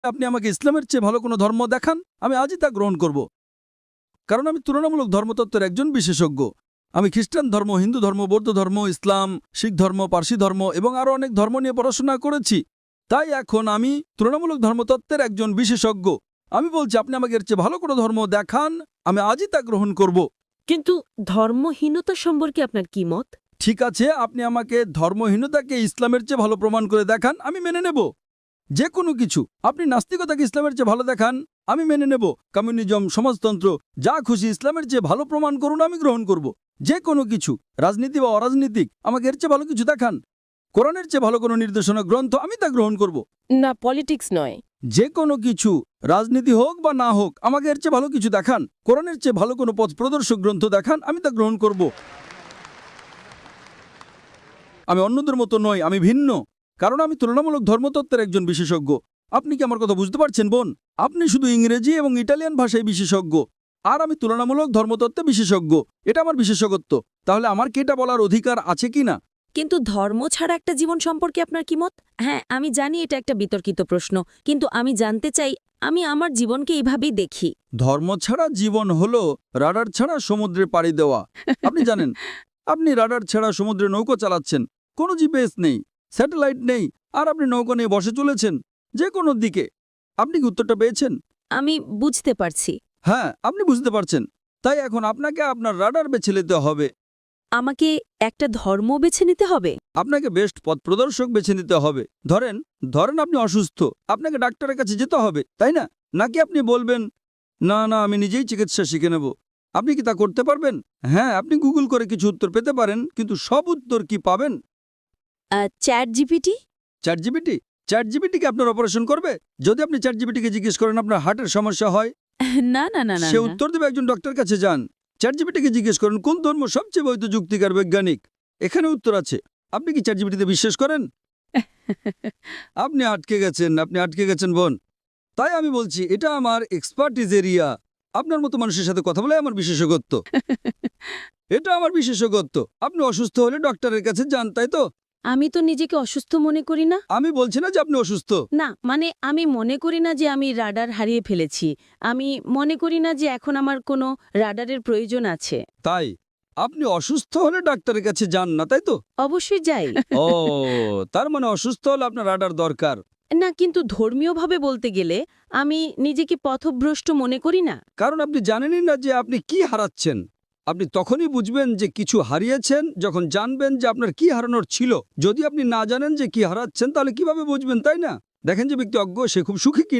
আপনি আমাকে ইসলামের চেয়ে ভালো কোনো ধর্ম দেখান, আমি আজই তা গ্রহণ করব। কারণ আমি তুলনামূলক ধর্মতত্ত্বের একজন বিশেষজ্ঞ। আমি খ্রিস্টান ধর্ম, হিন্দু ধর্ম, বৌদ্ধ ধর্ম, ইসলাম, শিখ ধর্ম, পার্সি ধর্ম এবং আরও অনেক ধর্ম নিয়ে পড়াশোনা করেছি। তাই এখন আমি তুলনামূলক ধর্মতত্ত্বের একজন বিশেষজ্ঞ। আমি বলছি আপনি আমাকে এর চেয়ে ভালো কোনো ধর্ম দেখান, আমি আজই তা গ্রহণ করব। কিন্তু ধর্মহীনতা সম্পর্কে আপনার কি মত? ঠিক আছে, আপনি আমাকে ধর্মহীনতাকে ইসলামের চেয়ে ভালো প্রমাণ করে দেখান, আমি মেনে নেব। যে কোনো কিছু। আপনি নাস্তিকতাকে ইসলামের চেয়ে ভালো দেখান, আমি মেনে নেব। কমিউনিজম, সমাজতন্ত্র, যা খুশি ইসলামের চেয়ে ভালো প্রমাণ করুন, আমি গ্রহণ করব। যে কোনো কিছু, রাজনীতি বা অরাজনীতিক, আমাকে এর চেয়ে ভালো কিছু দেখান। কোরআনের চেয়ে ভালো কোনো নির্দেশনা গ্রন্থ, আমি তা গ্রহণ করব। না, পলিটিক্স নয়। যে কোনো কিছু, রাজনীতি হোক বা না হোক, আমাকে এর চেয়ে ভালো কিছু দেখান। কোরআনের চেয়ে ভালো কোনো পথ প্রদর্শক গ্রন্থ দেখান, আমি তা গ্রহণ করব। আমি অন্যদের মতো নই, আমি ভিন্ন। কারণ আমি তুলনামূলক ধর্মতত্ত্বের একজন বিশেষজ্ঞ। আপনি কি আমার কথা বুঝতে পারছেন বোন? আপনি শুধু ইংরেজি এবং ইটালিয়ান ভাষায় বিশেষজ্ঞ, আর আমি তুলনামূলক ধর্মতত্ত্বে বিশেষজ্ঞ। এটা আমার বিশেষজ্ঞত্ব। তাহলে আমার কি এটা বলার অধিকার আছে কি না? কিন্তু ধর্ম ছাড়া একটা জীবন সম্পর্কে আপনার কি মত? হ্যাঁ, আমি জানি এটা একটা বিতর্কিত প্রশ্ন, কিন্তু আমি জানতে চাই, আমি আমার জীবনকে এইভাবেই দেখি। ধর্ম ছাড়া জীবন হলো রাডার ছাড়া সমুদ্রে পাড়ি দেওয়া। আপনি জানেন, আপনি রাডার ছাড়া সমুদ্রে নৌকো চালাচ্ছেন, কোনো জিপিএস নেই, স্যাটেলাইট নেই, আর আপনি নৌকো নিয়ে বসে চলেছেন যে কোনো দিকে। আপনি কি উত্তরটা পেয়েছেন? আমি বুঝতে পারছি। হ্যাঁ, আপনি বুঝতে পারছেন। তাই এখন আপনাকে আপনার রাডার বেছে নিতে হবে। আমাকে একটা ধর্ম বেছে নিতে হবে? আপনাকে বেস্ট পথ প্রদর্শক বেছে নিতে হবে। ধরেন ধরেন আপনি অসুস্থ, আপনাকে ডাক্তারের কাছে যেতে হবে, তাই না? নাকি আপনি বলবেন, না না, আমি নিজেই চিকিৎসা শিখে নেব। আপনি কি তা করতে পারবেন? হ্যাঁ, আপনি গুগল করে কিছু উত্তর পেতে পারেন, কিন্তু সব উত্তর কি পাবেন? Chat GPT? চ্যাটজিপিটি? চ্যাটজিপিটিকে আপনার অপারেশন করবে? যদি আপনি চ্যাটজিপিটিকে জিজ্ঞেস করেন আপনার হার্টের সমস্যা হয়, না না না না সে না। উত্তর দেবে একজন ডক্টর কাছে যান। চ্যাটজিপিটিকে জিজ্ঞেস করেন কোন ধর্ম সবচেয়ে বৈধ, যুক্তিকার, বৈজ্ঞানিক, এখানে উত্তর আছে। আপনি কি চ্যাটজিপিটিতে বিশ্বাস করেন? আপনি আটকে গেছেন, আপনি আটকে গেছেন বোন। তাই আমি বলছি, এটা আমার এক্সপার্টিজ এরিয়া। আপনার মতো মানুষের সাথে কথা বলে আমার বিশেষজ্ঞত্ব। এটা আমার বিশেষজ্ঞত্ব। আপনি অসুস্থ হলে ডক্টরের কাছে যান, তাই তো? আমি তো নিজেকে অসুস্থ মনে করি না। আমি বলছি না যে আপনি অসুস্থ। না, মানে আমি মনে করি না যে আমি রাডার হারিয়ে ফেলেছি। আমি মনে করি না যে এখন আমার কোনো রাডারের প্রয়োজন আছে। তাই আপনি অসুস্থ হলে ডাক্তারের কাছে যান না, তাই তো? অবশ্যই যাই। ও, তার মানে অসুস্থ হলে আপনার রাডার দরকার। না, কিন্তু ধর্মীয়ভাবে বলতে গেলে আমি নিজেকে পথভ্রষ্ট মনে করি না। কারণ আপনি জানেনই না যে আপনি কি হারাচ্ছেন। আপনি তখনই বুঝবেন যে কিছু হারিয়েছেন যখন জানবেন যে আপনার কি হারানোর ছিল। যদি আপনি না জানেন যে কি হারাচ্ছেন, তাহলে কিভাবে বুঝবেন, তাই না? দেখেন যে ব্যক্তি অজ্ঞ, সে খুব সুখী কি